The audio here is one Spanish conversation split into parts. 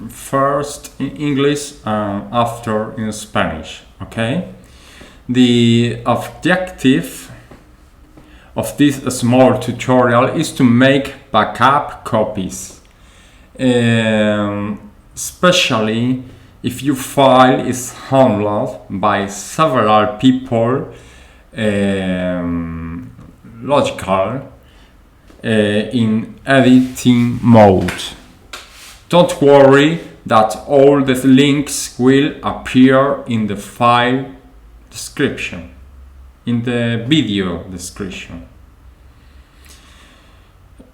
first in English and after in Spanish. Okay. The objective of this small tutorial is to make backup copies, especially if your file is handled by several people, logical, in editing mode. Don't worry that all the links will appear in the file description, in the video description.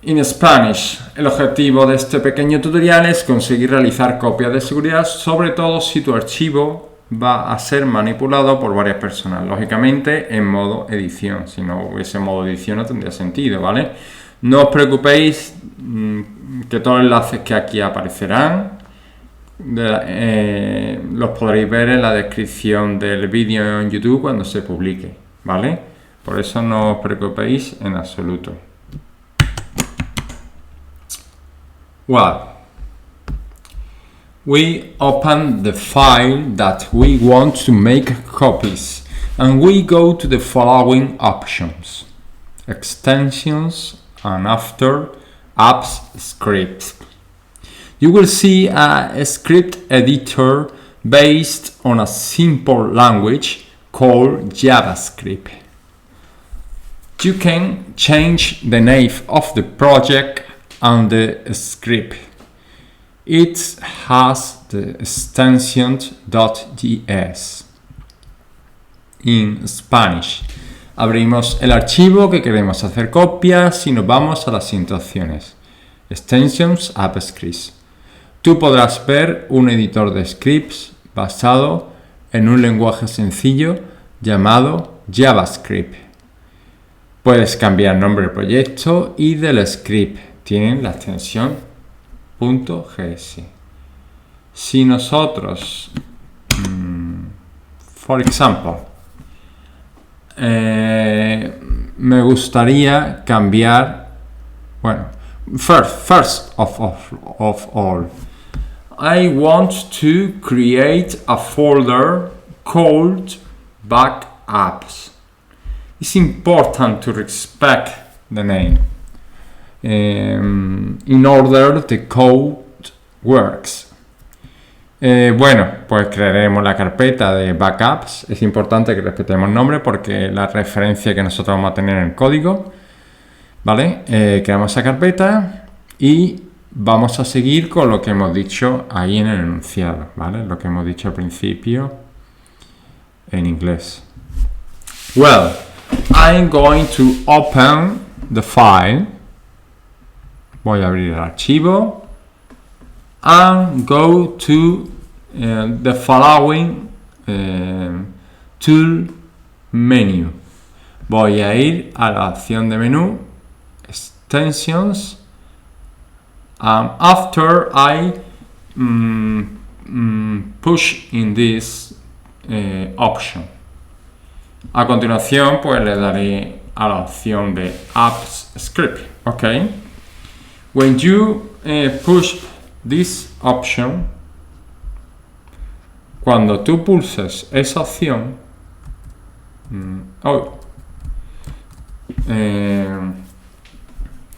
En Spanish, el objetivo de este pequeño tutorial es conseguir realizar copias de seguridad, sobre todo si tu archivo va a ser manipulado por varias personas, lógicamente en modo edición. Si no hubiese modo edición no tendría sentido, ¿vale? No os preocupéis, que todos los enlaces que aquí aparecerán los podréis ver en la descripción del vídeo en YouTube cuando se publique, ¿vale? Por eso no os preocupéis en absoluto. Well, we open the file that we want to make copies and we go to the following options: extensions and after AppScript. You will see a script editor based on a simple language called JavaScript. You can change the name of the project and the script. It has the extension .js. In Spanish, abrimos el archivo que queremos hacer copias y nos vamos a las instrucciones. Extensions AppScript. Tú podrás ver un editor de scripts basado en un lenguaje sencillo llamado JavaScript. Puedes cambiar el nombre del proyecto y del script. Tienen la extensión .gs. Si nosotros, for example, me gustaría cambiar, bueno, first of all, I want to create a folder called backups. It's important to respect the name in order the code works. Bueno, pues crearemos la carpeta de backups. Es importante que respetemos el nombre porque la referencia que nosotros vamos a tener en el código, ¿vale? Creamos esa carpeta y vamos a seguir con lo que hemos dicho ahí en el enunciado, ¿vale? Lo que hemos dicho al principio en inglés. Well, I'm going to open the file. Voy a abrir el archivo and go to the following tool menu. Voy a ir a la opción de menú extensions, and after I push in this option. A continuación, pues le daré a la opción de AppScript. Okay. When you push this option, cuando tú pulses esa opción,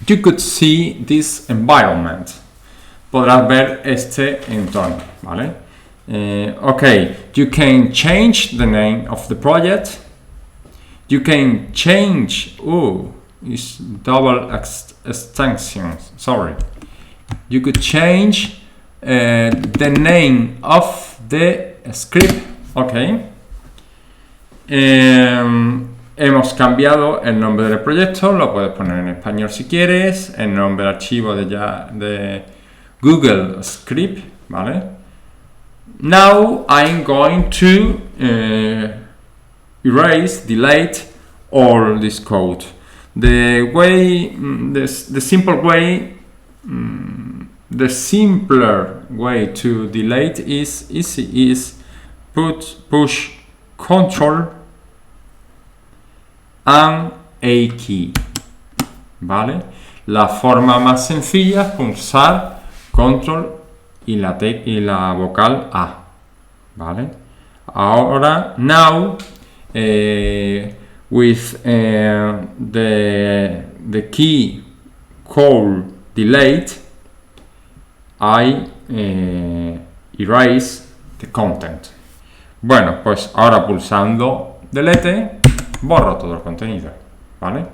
you could see this environment. Podrás ver este entorno, ¿vale? Okay, you can change the name of the project. You can change, it's double extension, sorry. You could change the name of the script, ok. Hemos cambiado el nombre del proyecto, lo puedes poner en español si quieres, el nombre del archivo de Google Script, ¿vale? Now I'm going to erase, delete all this code. The simpler way to delete is push Control and A key, ¿vale? La forma más sencilla es pulsar control y la vocal A, ¿vale? Ahora, now, with the key call delete, I erase the content. Bueno, pues ahora pulsando delete, borro todo el contenido, ¿vale?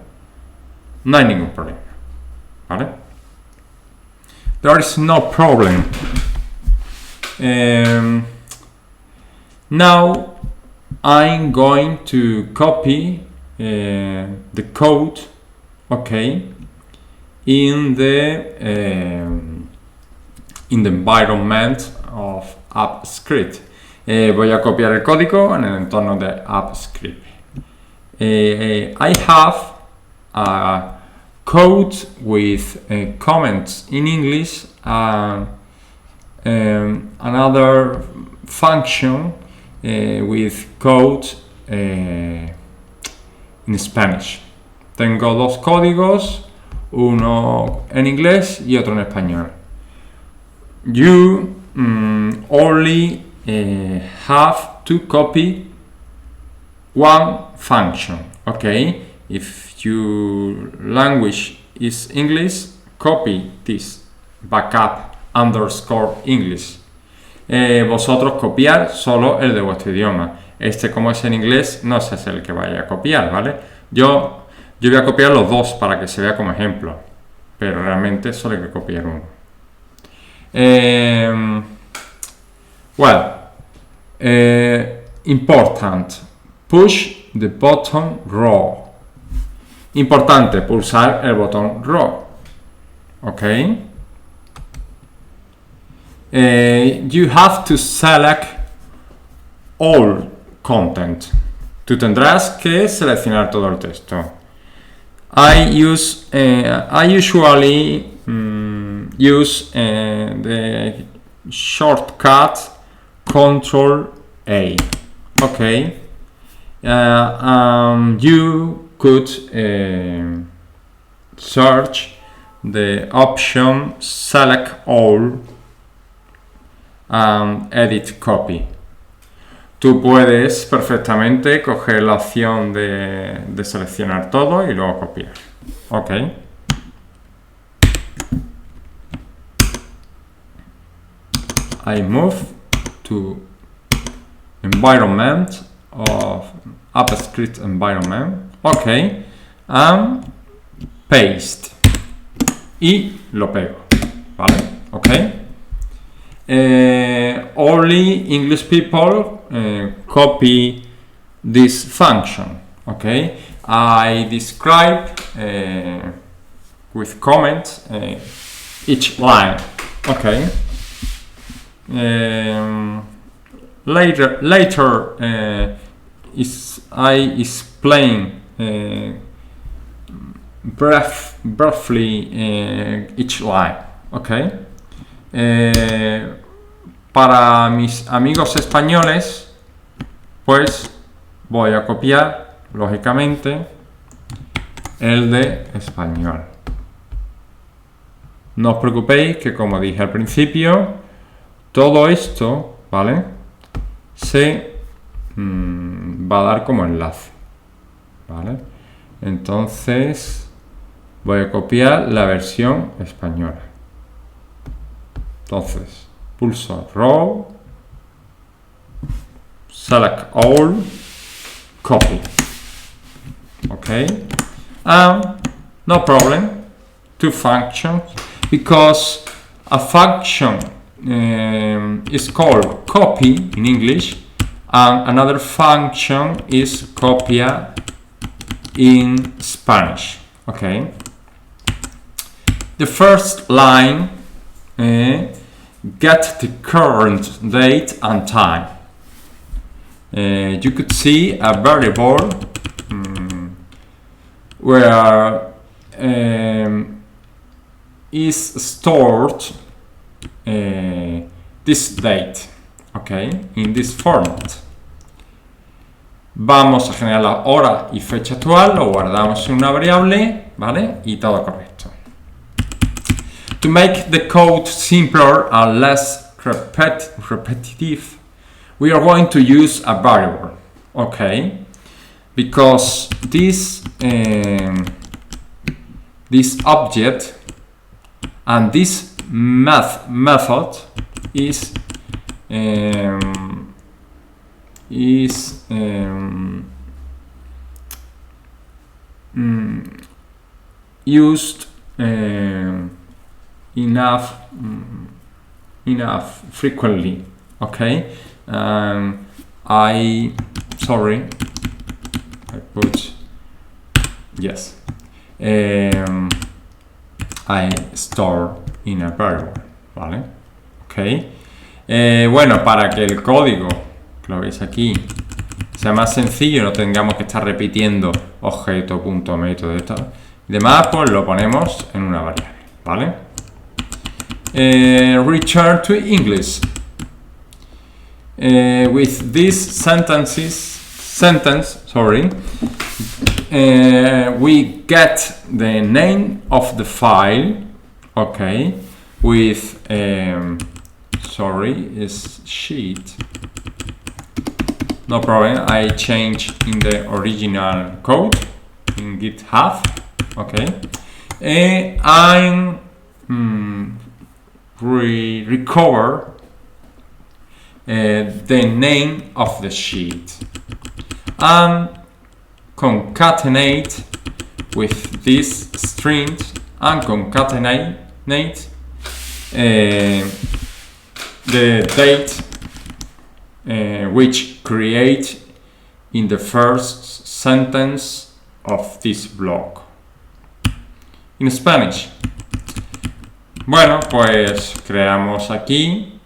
No hay ningún problema, ¿vale? There is no problem. Now I'm going to copy the code, okay, in the environment of AppScript. Voy a copiar el código en el entorno de AppScript. I have a code with comments in English and another function with code in Spanish. Tengo dos códigos, uno en inglés y otro en español. You only have to copy one function, okay? If your language is English, copy this backup underscore English. Vosotros copiar solo el de vuestro idioma. Este, como es en inglés, no ese es el que vaya a copiar, ¿vale? Yo voy a copiar los dos para que se vea como ejemplo, pero realmente solo hay que copiar uno. Important, push the button raw. Importante, pulsar el botón raw. Ok. You have to select all content. Tú tendrás que seleccionar todo el texto. I usually use the shortcut Control A. Okay. You could search the option select all and edit copy. Tú puedes perfectamente coger la opción de seleccionar todo y luego copiar. Ok. I move to environment of AppScript environment. Ok. And paste. Y lo pego. ¿Vale? Ok. Only English people copy this function. Okay, I describe with comments each line. Okay. Later I explain briefly each line. Okay. Para mis amigos españoles, pues voy a copiar, lógicamente, el de español. No os preocupéis que, como dije al principio, todo esto, ¿vale?, se va a dar como enlace, ¿vale? Entonces, voy a copiar la versión española. Entonces, pulso Row, select all, copy. Okay, no problem. Two functions, because a function is called copy in English, and another function is copia in Spanish. Okay. The first line. Get the current date and time. You could see a variable where is stored this date, okay, in this format. Vamos a generar la hora y fecha actual, lo guardamos en una variable, ¿vale? Y todo correcto. To make the code simpler and less repetitive, we are going to use a variable, okay? Because this object and this method is used enough frequently, okay? I put yes. I store in a variable, ¿vale? Ok. Bueno, para que el código, que lo veis aquí, sea más sencillo, no tengamos que estar repitiendo objeto, punto, método y demás, pues lo ponemos en una variable, ¿vale? Return to English. With this sentence, we get the name of the file, okay, with is sheet. No problem, I change in the original code in GitHub, okay. I recover the name of the sheet and concatenate with this string and concatenate the date which create in the first sentence of this block. In Spanish. Bueno, pues creamos aquí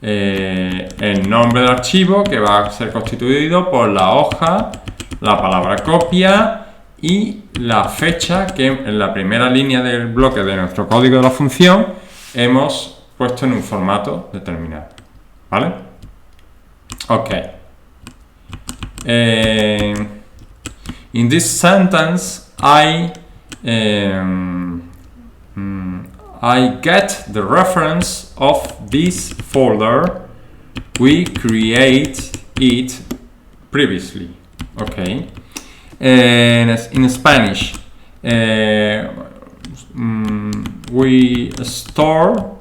el nombre del archivo, que va a ser constituido por la hoja, la palabra copia y la fecha que en la primera línea del bloque de nuestro código de la función hemos puesto en un formato determinado, ¿vale? Ok. In this sentence I get the reference of this folder we create it previously. Okay. In Spanish, we store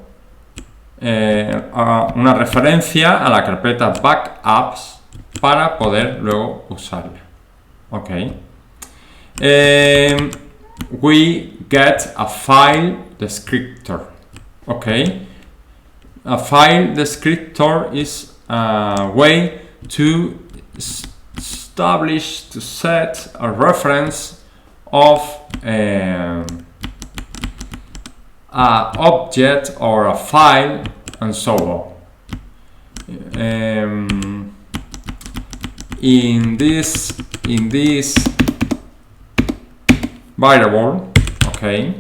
una referencia a la carpeta backups para poder luego usarla. Okay. We get a file descriptor. Okay. A file descriptor is a way to establish, to set a reference of an object or a file and so on. In this variable, okay,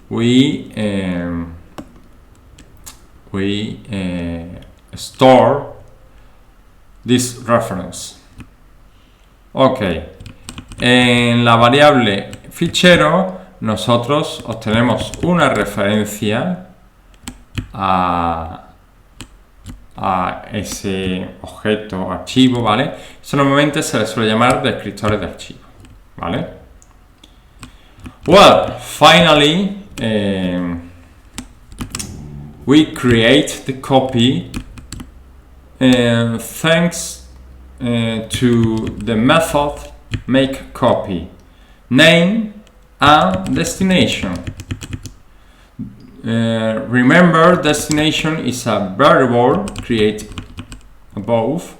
we store this reference. Ok, en la variable fichero nosotros obtenemos una referencia a ese objeto, archivo, ¿vale? Eso normalmente se le suele llamar descriptores de archivo, ¿vale? Well, finally, we create the copy thanks to the method makeCopy, name and destination. Remember, destination is a variable created above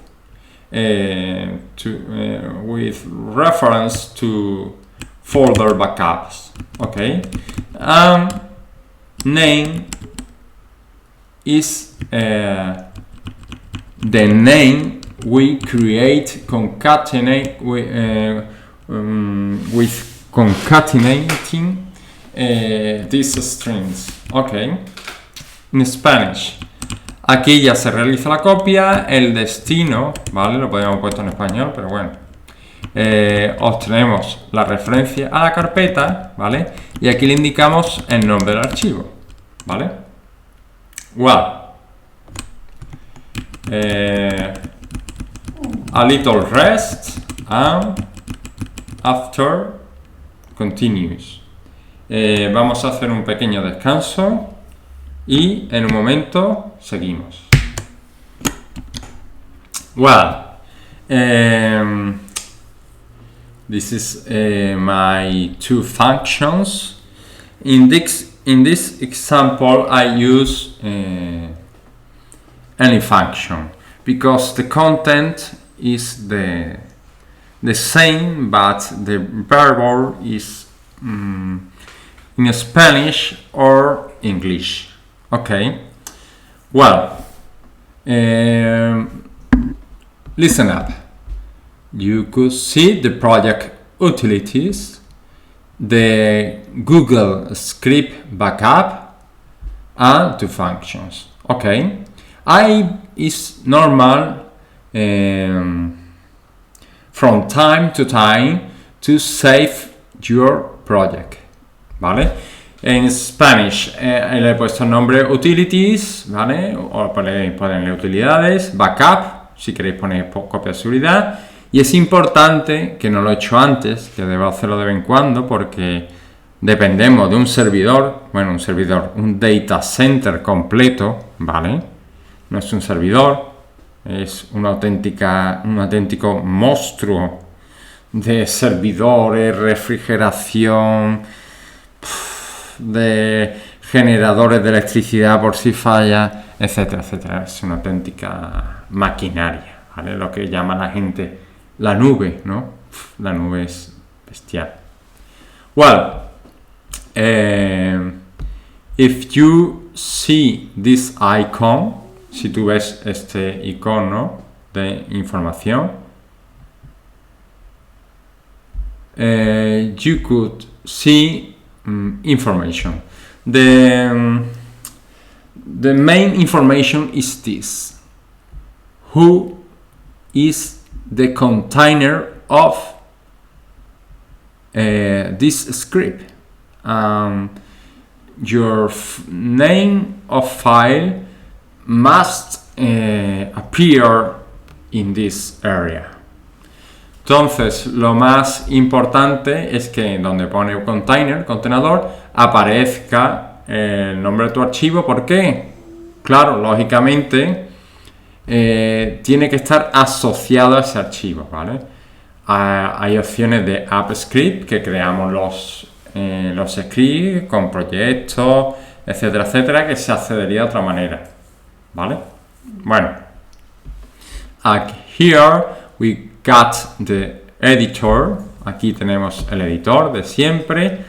with reference to folder backups. Okay, name is the name we create concatenate with concatenating these strings. Okay. In Spanish, aquí ya se realiza la copia, el destino, ¿vale? Lo podríamos haber puesto en español, pero bueno. obtenemos la referencia a la carpeta, ¿vale? Y aquí le indicamos el nombre del archivo, ¿vale? Well, a little rest and after continues. Vamos a hacer un pequeño descanso y en un momento seguimos. Well, this is my two functions. In this example, I use any function because the content is the same, but the variable is in Spanish or English. Okay. Well, listen up. You could see the project utilities, the Google script backup, and two functions. Okay. Is normal from time to time to save your project. ¿Vale? En Spanish le he puesto el nombre utilities, ¿vale? O ponerle utilidades, backup, si queréis poner copia de seguridad. Y es importante, que no lo he hecho antes, que debo hacerlo de vez en cuando, porque dependemos de un servidor, un data center completo, ¿vale? No es un servidor, es un auténtico monstruo de servidores, refrigeración, de generadores de electricidad por si falla, etcétera, etcétera. Es una auténtica maquinaria, ¿vale? Lo que llama la gente la nube, ¿no? La nube es bestial. Well, if you see this icon, si tú ves este icono de información, you could see information. The main information is this: who is the container of this script. Your name of file must appear in this area. Entonces, lo más importante es que donde pone contenedor, aparezca el nombre de tu archivo. ¿Por qué? Claro, lógicamente, tiene que estar asociado a ese archivo, ¿vale? Hay opciones de AppScript, que creamos los scripts con proyectos, etcétera, etcétera, que se accedería de otra manera, ¿vale? Bueno, here we got the editor. Aquí tenemos el editor de siempre.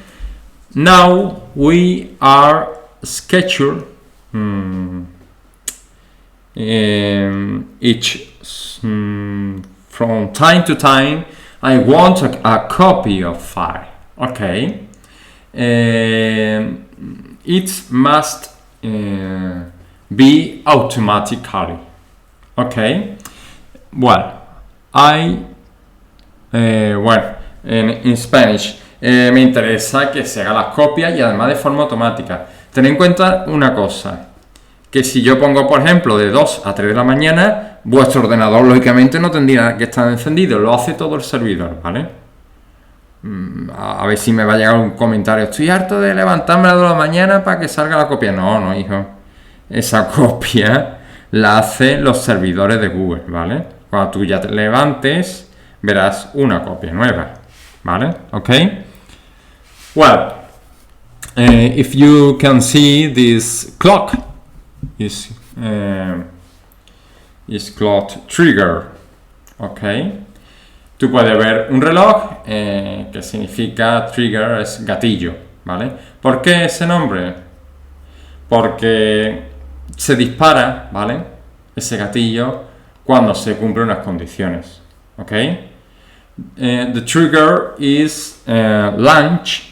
Now we are scheduled from time to time. I want a copy of file. Okay. It must be automatically. Okay. Well, in Spanish me interesa que se haga las copias y además de forma automática. Ten en cuenta una cosa, que si yo pongo, por ejemplo, de 2 a 3 de la mañana, vuestro ordenador lógicamente no tendría que estar encendido, lo hace todo el servidor, ¿vale? A ver si me va a llegar un comentario: estoy harto de levantarme a las 2 de la mañana para que salga la copia. No, hijo, esa copia la hacen los servidores de Google, ¿vale? Cuando tú ya te levantes, verás una copia nueva, ¿vale? Ok. Well, if you can see, this clock is clock trigger. Ok. Tú puedes ver un reloj que significa trigger, es gatillo, ¿vale? ¿Por qué ese nombre? Porque se dispara, ¿vale? Ese gatillo cuando se cumplen unas condiciones, ¿ok? The trigger is launched,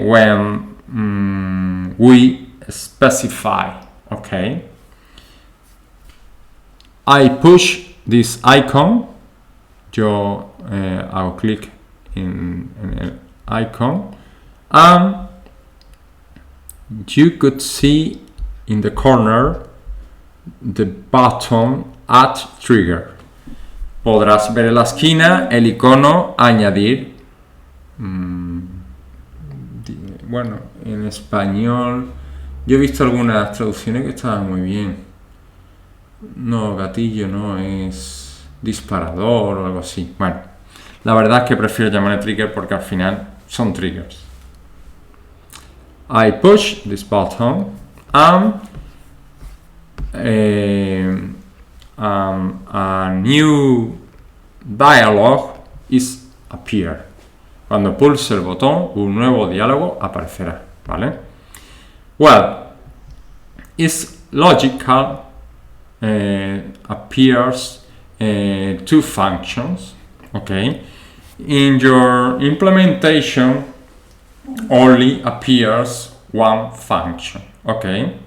when we specify, ¿ok? I push this icon. Yo hago clic en el icon, and you could see in the corner the button add trigger. Podrás ver en la esquina el icono añadir. Bueno, en español yo he visto algunas traducciones que estaban muy bien. No, gatillo no, es disparador o algo así. Bueno, la verdad es que prefiero llamarle trigger porque al final son triggers. I push this button and a new dialog is appear. Cuando pulse el botón, un nuevo diálogo aparecerá, ¿vale? Well, it's logical appears two functions, okay? In your implementation only appears one function, okay?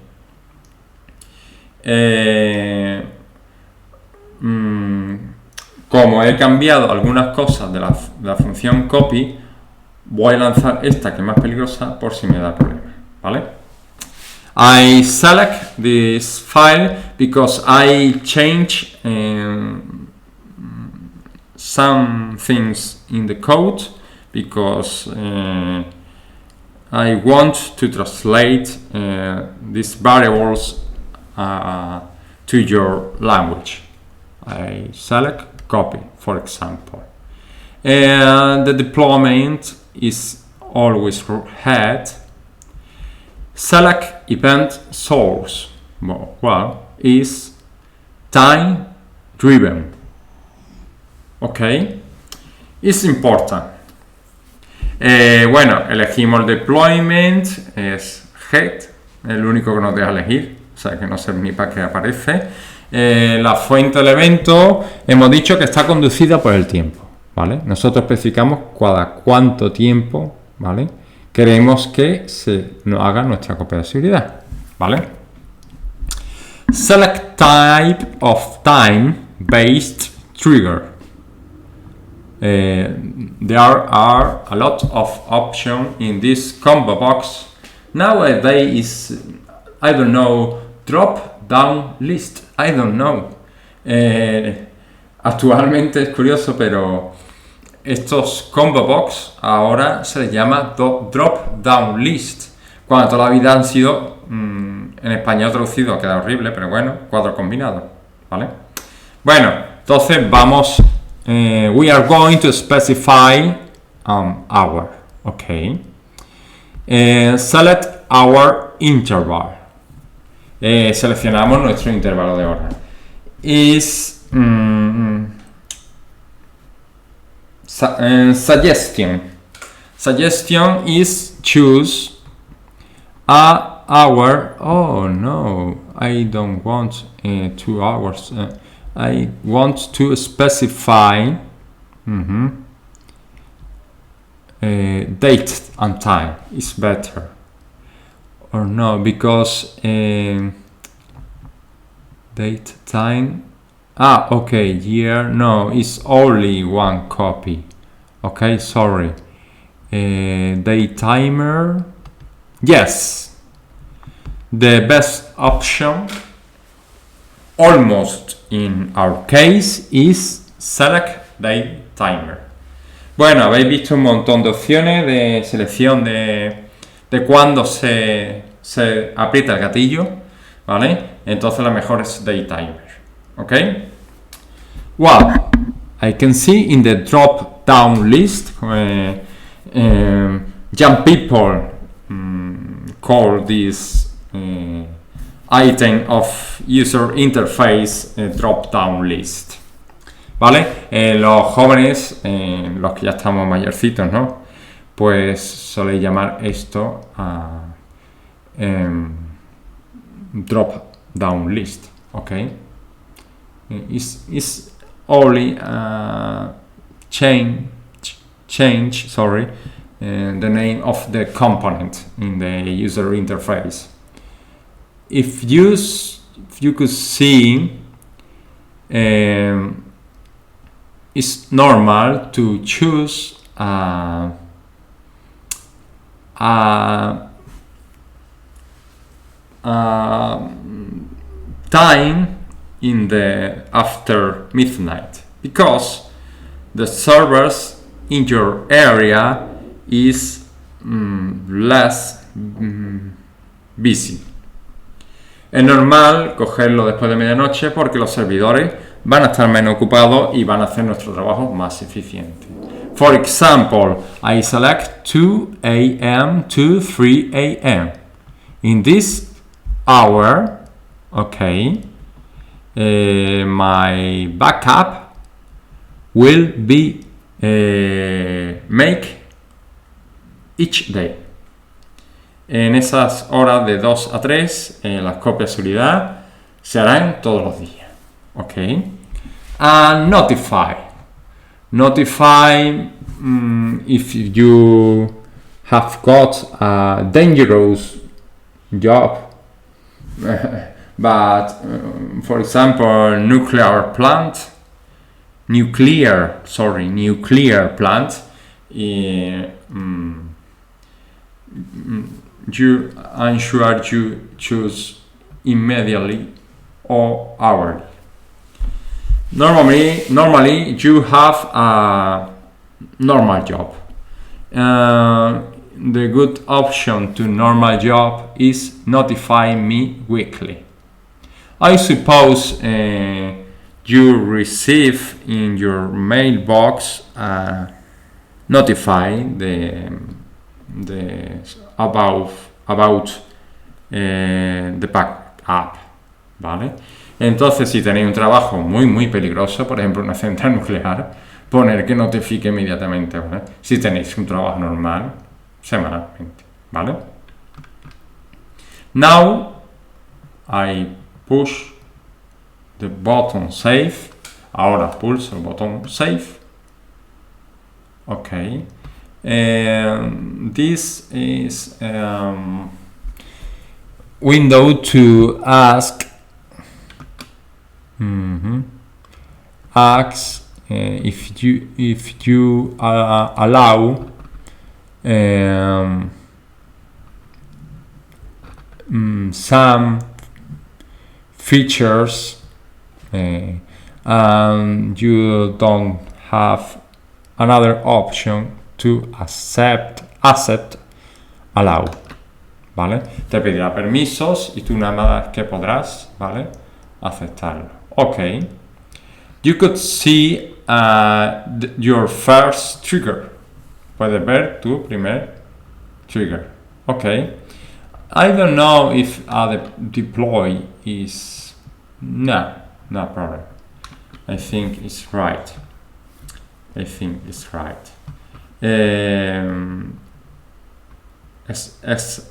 Como he cambiado algunas cosas de la función copy, voy a lanzar esta que es más peligrosa por si me da problema, ¿vale? I select this file because I change some things in the code because I want to translate these variables to your language. I select copy, for example. And the deployment is always head. Select event source. Well, is time driven. Okay, it's important. Bueno, elegimos el deployment, es head, el único que nos deja elegir, o sea que no sé ni para qué aparece. La fuente del evento hemos dicho que está conducida por el tiempo, ¿vale? Nosotros especificamos cada cuánto tiempo, ¿vale? Queremos que se nos haga nuestra copia de seguridad, ¿vale? Select type of time-based trigger. There are a lot of options in this combo box. Nowadays is, I don't know, drop down list. I don't know. Actualmente es curioso, pero estos combo box ahora se les llama drop down list. Cuando toda la vida han sido, en español traducido, queda horrible, pero bueno, cuadro combinado, ¿vale? Bueno, entonces vamos. We are going to specify hour, okay. Select our interval. Seleccionamos nuestro intervalo de hora. Suggestion. Suggestion is choose a hour. Oh no, I don't want 2 hours. I want to specify date and time is better. Or no, because date, time. Okay, year. No, it's only one copy. Okay, sorry. Date timer. Yes. The best option, almost in our case, is select date timer. Bueno, habéis visto un montón de opciones de selección de cuándo se aprieta el gatillo, ¿vale? Entonces la mejor es date timer. Okay? Well, I can see in the drop down list, young people call this item of user interface drop down list. ¿Vale? Los jóvenes, los que ya estamos mayorcitos, ¿no? Pues soléis llamar esto drop down list. Okay? It's only change the name of the component in the user interface. If you could see it's normal to choose time in the after midnight, because the servers in your area is less busy. Es normal cogerlo después de medianoche porque los servidores van a estar menos ocupados y van a hacer nuestro trabajo más eficiente. For example, I select 2 a.m. to 3 a.m. In this hour, okay, my backup will be make each day. En esas horas de 2 a 3, las copias de seguridad se harán todos los días. Okay. And notify if you have got a dangerous job, but for example nuclear plant, I'm sure you choose immediately or hourly. Normally you have a normal job. The good option to normal job is notify me weekly. I suppose you receive in your mailbox notify about the backup, ¿vale? Entonces, si tenéis un trabajo muy peligroso, por ejemplo una central nuclear, poner que notifique inmediatamente, ¿vale? Si tenéis un trabajo normal, semanalmente, ¿vale? Now I push the button save. Ahora pulso el botón save. Okay. This is window to ask if you allow some features and you don't have another option to accept allow, ¿vale? Te pedirá permisos y tú nada más que podrás, ¿vale? Aceptarlo. Okay. You could see your first trigger. Puedes ver tu primer trigger. Okay. I don't know if the deploy is no problem. I think it's right.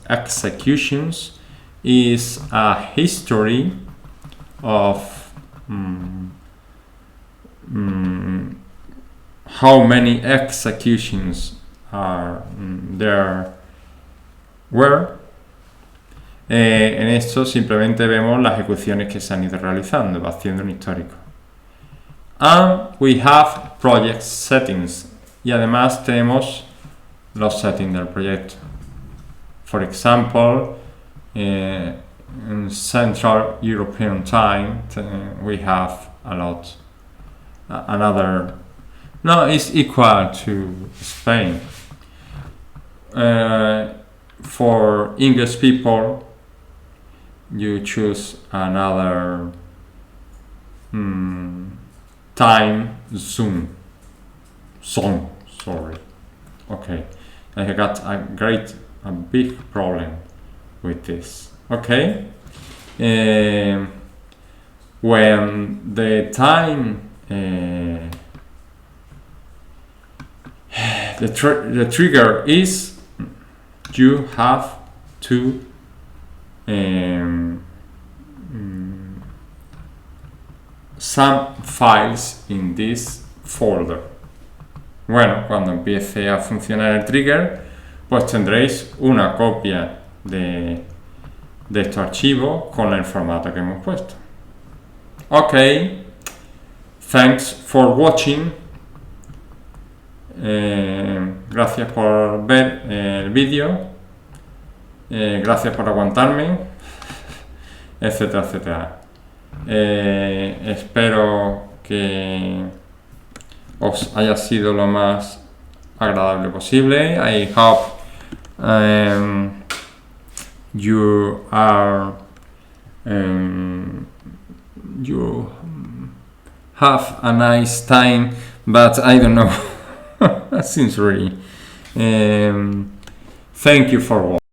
Executions is a history of how many executions are there were. En esto simplemente vemos las ejecuciones que se han ido realizando, va haciendo un histórico. And we have project settings, y además tenemos los settings del proyecto. For example, in Central European Time we have a lot. It's equal to Spain. For English people, you choose another time zone. Sorry. Okay, I got a big problem with this. Okay, when the time the trigger is, you have to some files in this folder. Bueno, cuando empiece a funcionar el trigger, pues tendréis una copia de estos archivos con el formato que hemos puesto. Ok, Thanks for watching. Gracias por ver el vídeo. Gracias por aguantarme, etcétera, etcétera. Espero que os haya sido lo más agradable posible. I hope you have a nice time, but I don't know. That seems really. Thank you for watching.